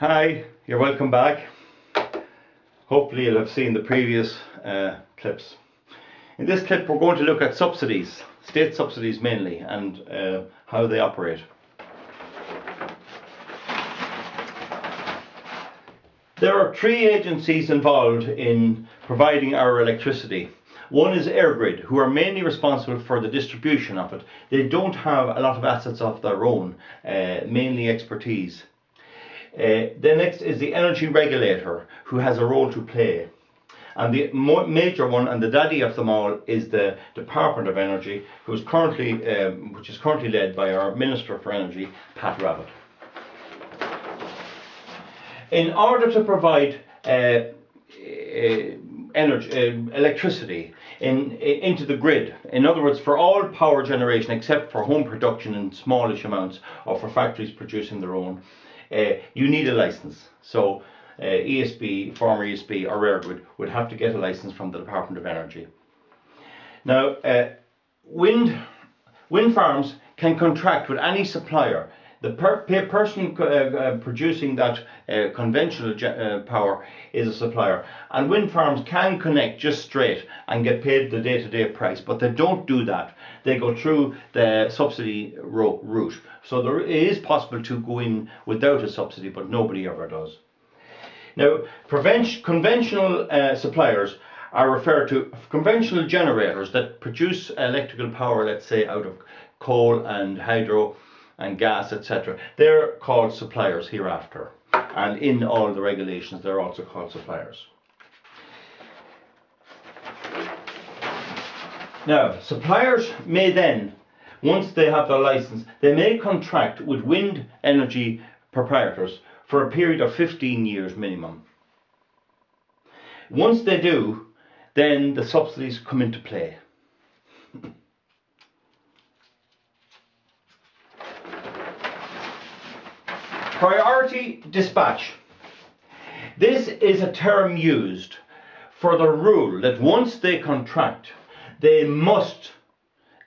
Hi, you're welcome back. Hopefully you'll have seen the previous clips. In this clip we're going to look at subsidies, state subsidies mainly, and how they operate. There are three agencies involved in providing our electricity. One is EirGrid, who are mainly responsible for the distribution of it. They don't have a lot of assets of their own, mainly expertise. The next is the energy regulator, who has a role to play. And the major one, and the daddy of them all, is the Department of Energy, which is currently led by our Minister for Energy, Pat Rabbitte. In order to provide electricity into the grid, in other words, for all power generation except for home production in smallish amounts or for factories producing their own, you need a license. So ESB, former ESB or EirGrid would have to get a license from the Department of Energy. Now, wind farms can contract with any supplier. The person producing that conventional power is a supplier, and wind farms can connect just straight and get paid the day-to-day price, but they don't do that. They go through the subsidy route. So it is possible to go in without a subsidy, but nobody ever does. Now, conventional suppliers are referred to conventional generators that produce electrical power, let's say, out of coal and hydro and gas, etc. They're called suppliers hereafter, and in all the regulations they're also called suppliers. Now, suppliers may then, once they have their license, they may contract with wind energy proprietors for a period of 15 years minimum. Once they do, then the subsidies come into play. Priority dispatch. This is a term used for the rule that once they contract, they must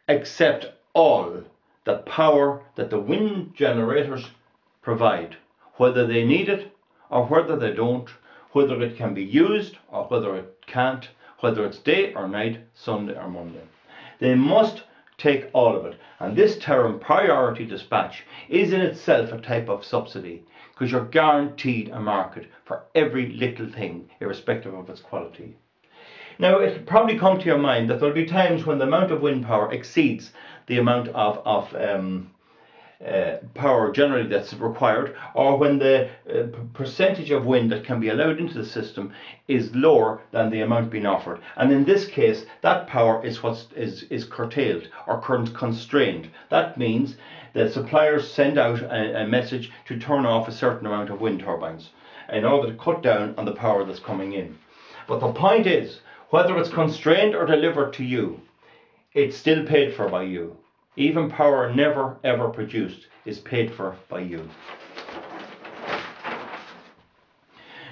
accept all the power that the wind generators provide, whether they need it or whether they don't, whether it can be used or whether it can't, whether it's day or night, Sunday or Monday. They must take all of it. And this term, priority dispatch, is in itself a type of subsidy, because you're guaranteed a market for every little thing, irrespective of its quality. Now, it'll probably come to your mind that there'll be times when the amount of wind power exceeds the amount of power generally that's required, or when the percentage of wind that can be allowed into the system is lower than the amount being offered. And in this case, that power is what is curtailed or constrained. That means the suppliers send out a message to turn off a certain amount of wind turbines in order to cut down on the power that's coming in. But the point is, whether it's constrained or delivered to you, it's still paid for by you. Even power never ever produced is paid for by you.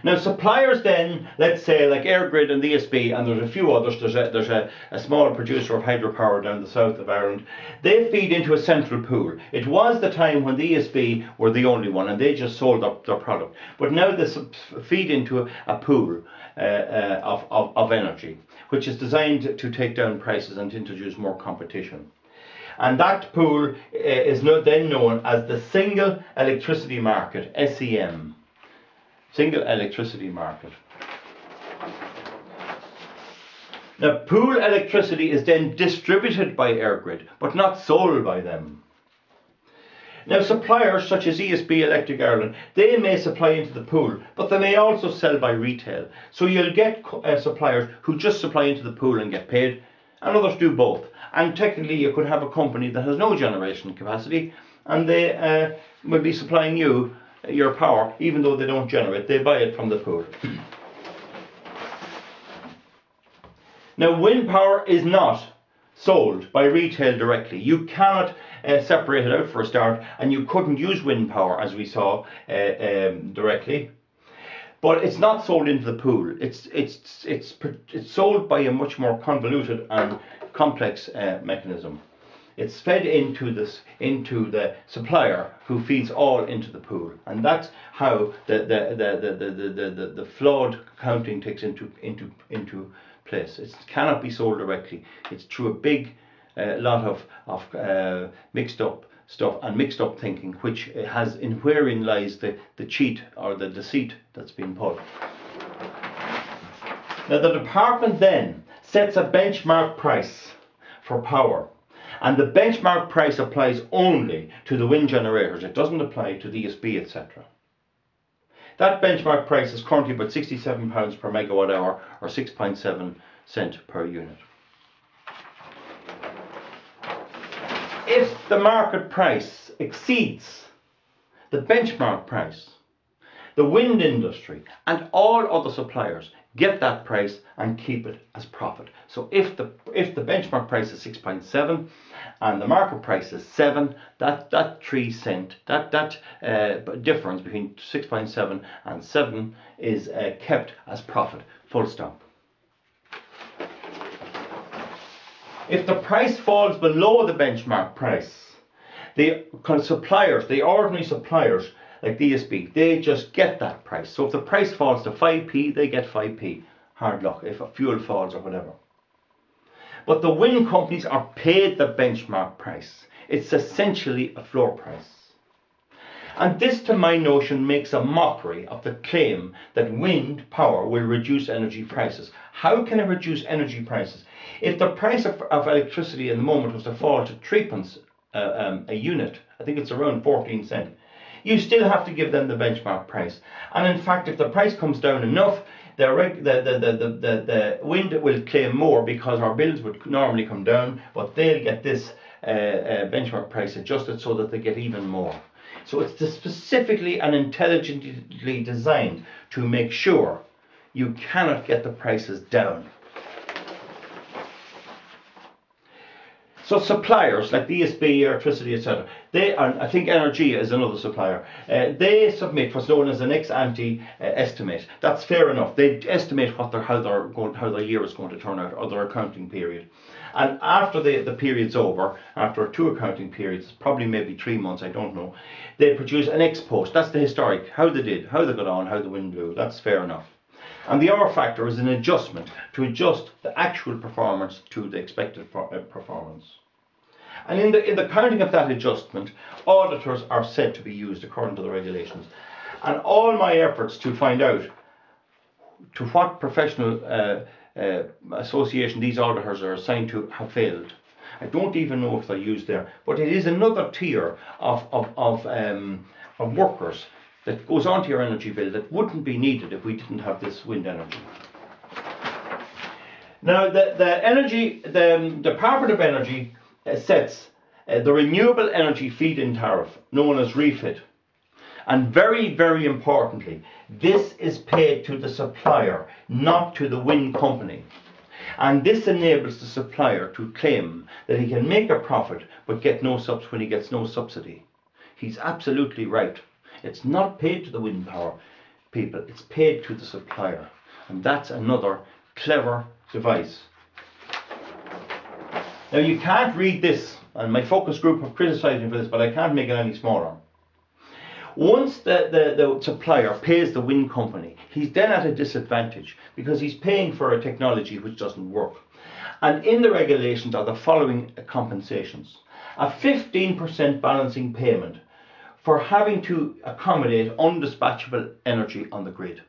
Now, suppliers then, let's say like EirGrid and the ESB, and there's a few others, there's a smaller producer of hydropower down the south of Ireland, they feed into a central pool. It was the time when the ESB were the only one and they just sold up their product. But now they feed into a pool of energy, which is designed to take down prices and to introduce more competition. And that pool is then known as the Single Electricity Market, SEM. Single Electricity Market. Now, pool electricity is then distributed by EirGrid, but not sold by them. Now, suppliers such as ESB Electric Ireland, they may supply into the pool, but they may also sell by retail. So you'll get suppliers who just supply into the pool and get paid, and others do both. And technically you could have a company that has no generation capacity, and they will be supplying you your power even though they don't generate. They buy it from the pool. Now, wind power is not sold by retail directly. You cannot separate it out for a start, and you couldn't use wind power, as we saw, directly. But it's not sold into the pool. It's sold by a much more convoluted and complex mechanism. It's fed into the supplier, who feeds all into the pool, and that's how the flawed accounting takes into place. It cannot be sold directly. It's through a big lot of mixed up stuff and mixed up thinking, which has wherein lies the cheat or the deceit that's been put. Now the department then sets a benchmark price for power, and the benchmark price applies only to the wind generators. It doesn't apply to the ESB, etc. That benchmark price is currently about £67 per megawatt hour, or 6.7 cents per unit. If the market price exceeds the benchmark price, the wind industry and all other suppliers get that price and keep it as profit. So if the benchmark price is 6.7 and the market price is 7, that 3 cent, that difference between 6.7 and 7 is kept as profit, full stop. If the price falls below the benchmark price, the suppliers, the ordinary suppliers like the ESB, they just get that price. So if the price falls to 5p, they get 5p. Hard luck if fuel falls or whatever. But the wind companies are paid the benchmark price. It's essentially a floor price. And this, to my notion, makes a mockery of the claim that wind power will reduce energy prices. How can it reduce energy prices? If the price of electricity in the moment was to fall to 3 pence a unit, I think it's around 14 cents, you still have to give them the benchmark price. And in fact, if the price comes down enough, the wind will claim more, because our bills would normally come down, but they'll get this benchmark price adjusted so that they get even more. So it's specifically and intelligently designed to make sure you cannot get the prices down. So suppliers like the ESB, electricity, etc., they are, I think Energia is another supplier, they submit what's known as an ex-ante estimate. That's fair enough. They estimate how their year is going to turn out, or their accounting period. And after the period's over, after 2 accounting periods, probably maybe 3 months, I don't know, they produce an ex post. That's the historic, how they did, how they got on, how the wind blew. That's fair enough. And the R factor is an adjustment to adjust the actual performance to the expected performance. And in the counting of that adjustment, auditors are said to be used according to the regulations. And all my efforts to find out to what professional association these auditors are assigned to have failed. I don't even know if they're used there, but it is another tier of workers that goes onto your energy bill that wouldn't be needed if we didn't have this wind energy. Now, the Department of Energy sets the renewable energy feed-in tariff, known as refit. And very, very importantly, this is paid to the supplier, not to the wind company. And this enables the supplier to claim that he can make a profit but get no subsidy when he gets no subsidy. He's absolutely right. It's not paid to the wind power people, it's paid to the supplier. And that's another clever device. Now, you can't read this, and my focus group have criticised me for this, but I can't make it any smaller. Once the supplier pays the wind company, he's then at a disadvantage because he's paying for a technology which doesn't work. And in the regulations are the following compensations. A 15% balancing payment for having to accommodate undispatchable energy on the grid.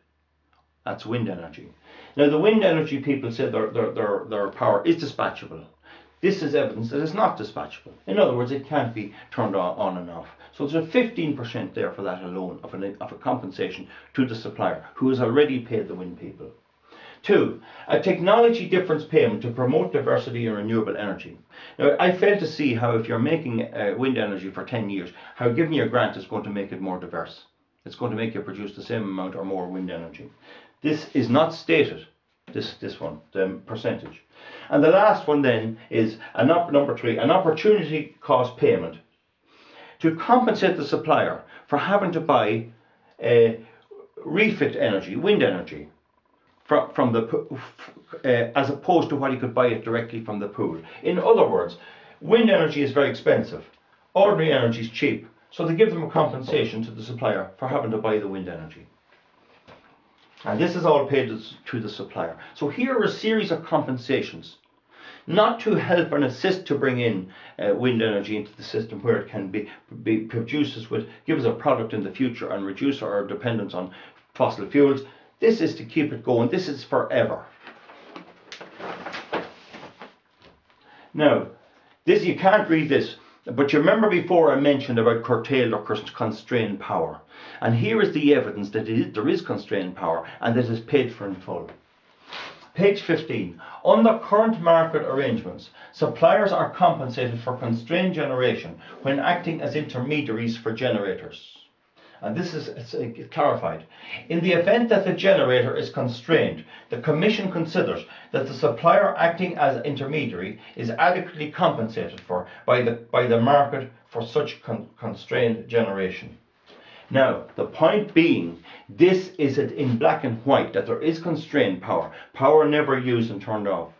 That's wind energy. Now, the wind energy people say their power is dispatchable. This is evidence that it's not dispatchable. In other words, it can't be turned on and off. So there's a 15% there for that alone of a compensation to the supplier, who has already paid the wind people. 2, a technology difference payment to promote diversity in renewable energy. Now, I fail to see how, if you're making wind energy for 10 years, how giving you a grant is going to make it more diverse. It's going to make you produce the same amount or more wind energy. This is not stated, this one, the percentage. And the last one then is number 3, an opportunity cost payment to compensate the supplier for having to buy refit energy, wind energy, from the as opposed to what he could buy it directly from the pool. In other words, Wind energy is very expensive. Ordinary energy is cheap. So they give them a compensation to the supplier for having to buy the wind energy. And this is all paid to the supplier. So here are a series of compensations, not to help and assist to bring in wind energy into the system where it can be produced with, give us a product in the future and reduce our dependence on fossil fuels. This is to keep it going. This is forever. Now, this, you can't read this, but you remember before I mentioned about curtailed or constrained power. And here is the evidence that there is constrained power and that it is paid for in full. Page 15. Under current market arrangements, suppliers are compensated for constrained generation when acting as intermediaries for generators. And this is clarified. In the event that the generator is constrained, the Commission considers that the supplier acting as intermediary is adequately compensated for by the market for such constrained generation. Now, the point being, this is in black and white, that there is constrained power. Power never used and turned off.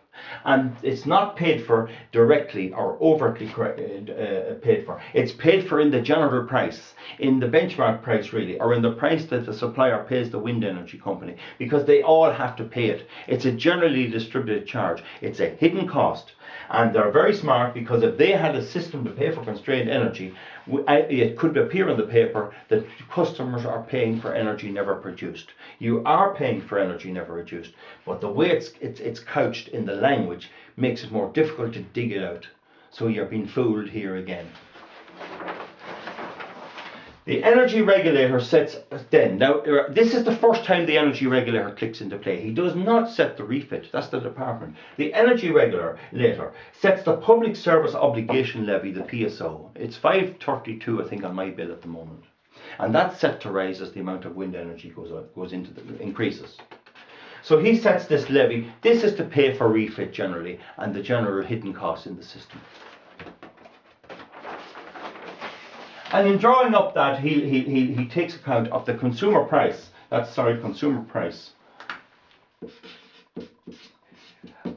And it's not paid for directly or overtly paid for. It's paid for in the general price, in the benchmark price really, or in the price that the supplier pays the wind energy company, because they all have to pay it. It's a generally distributed charge. It's a hidden cost. And they're very smart, because if they had a system to pay for constrained energy, it could appear in the paper that customers are paying for energy never produced. You are paying for energy never produced, but the way it's couched in the language makes it more difficult to dig it out. So you're being fooled here again. The energy regulator sets then, now this is the first time the energy regulator clicks into play. He does not set the refit, that's the department. The energy regulator sets the public service obligation levy, the PSO. It's 532 I think on my bill at the moment. And that's set to rise as the amount of wind energy increases. So he sets this levy. This is to pay for refit generally and the general hidden costs in the system. And in drawing up that, he takes account of the consumer price, consumer price,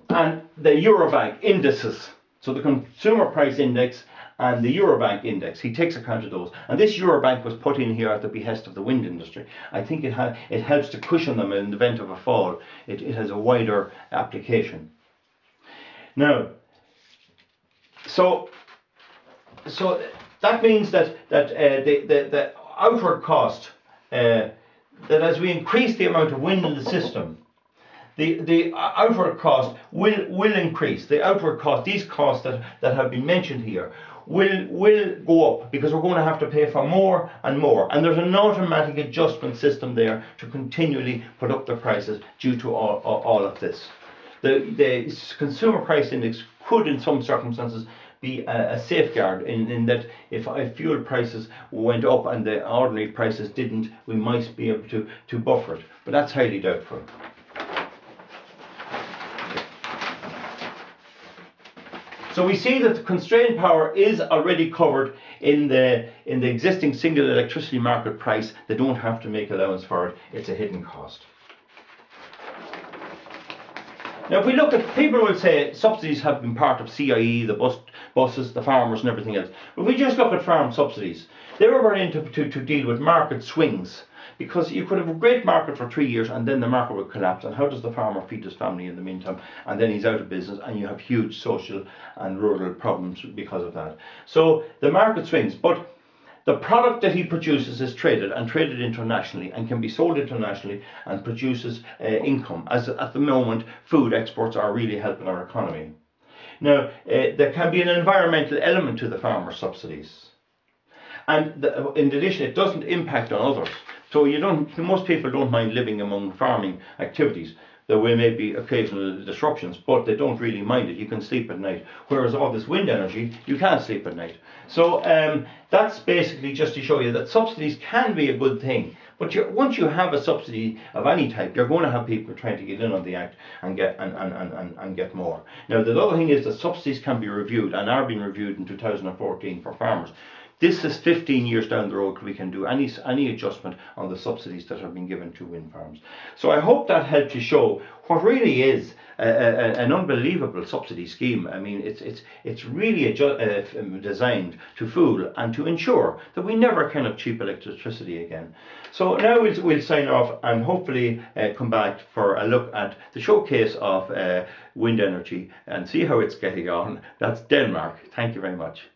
and the Eurobank indices. So the consumer price index and the Eurobank index, he takes account of those. And this Eurobank was put in here at the behest of the wind industry. I think it helps to cushion them in the event of a fall. It has a wider application. Now, so that means that the outward cost, that as we increase the amount of wind in the system, the outward cost will increase. The outward cost, these costs that have been mentioned here, will go up, because we're going to have to pay for more and more. And there's an automatic adjustment system there to continually put up the prices due to all of this. The consumer price index could, in some circumstances, be a safeguard in that if fuel prices went up and the ordinary prices didn't, we might be able to buffer it. But that's highly doubtful. So we see that the constrained power is already covered in the existing single electricity market price. They don't have to make allowance for it. It's a hidden cost. Now, if we look at, people will say subsidies have been part of CIE, the buses, the farmers and everything else. But if we just look at farm subsidies, they were brought in to deal with market swings, because you could have a great market for 3 years and then the market would collapse, and how does the farmer feed his family in the meantime? And then he's out of business, and you have huge social and rural problems because of that. So the market swings, but the product that he produces is traded internationally and can be sold internationally and produces income. As at the moment, food exports are really helping our economy. Now, there can be an environmental element to the farmer subsidies. And in addition, it doesn't impact on others. So most people don't mind living among farming activities. There may be occasional disruptions, but they don't really mind it. You can sleep at night. Whereas all this wind energy, you can't sleep at night. So that's basically just to show you that subsidies can be a good thing. But once you have a subsidy of any type, you're going to have people trying to get in on the act and get more. Now, the other thing is that subsidies can be reviewed and are being reviewed in 2014 for farmers This is 15 years down the road we can do any adjustment on the subsidies that have been given to wind farms. So I hope that helped to show what really is an unbelievable subsidy scheme. I mean, it's really designed to fool and to ensure that we never can have cheap electricity again. So now we'll sign off and hopefully come back for a look at the showcase of wind energy and see how it's getting on. That's Denmark. Thank you very much.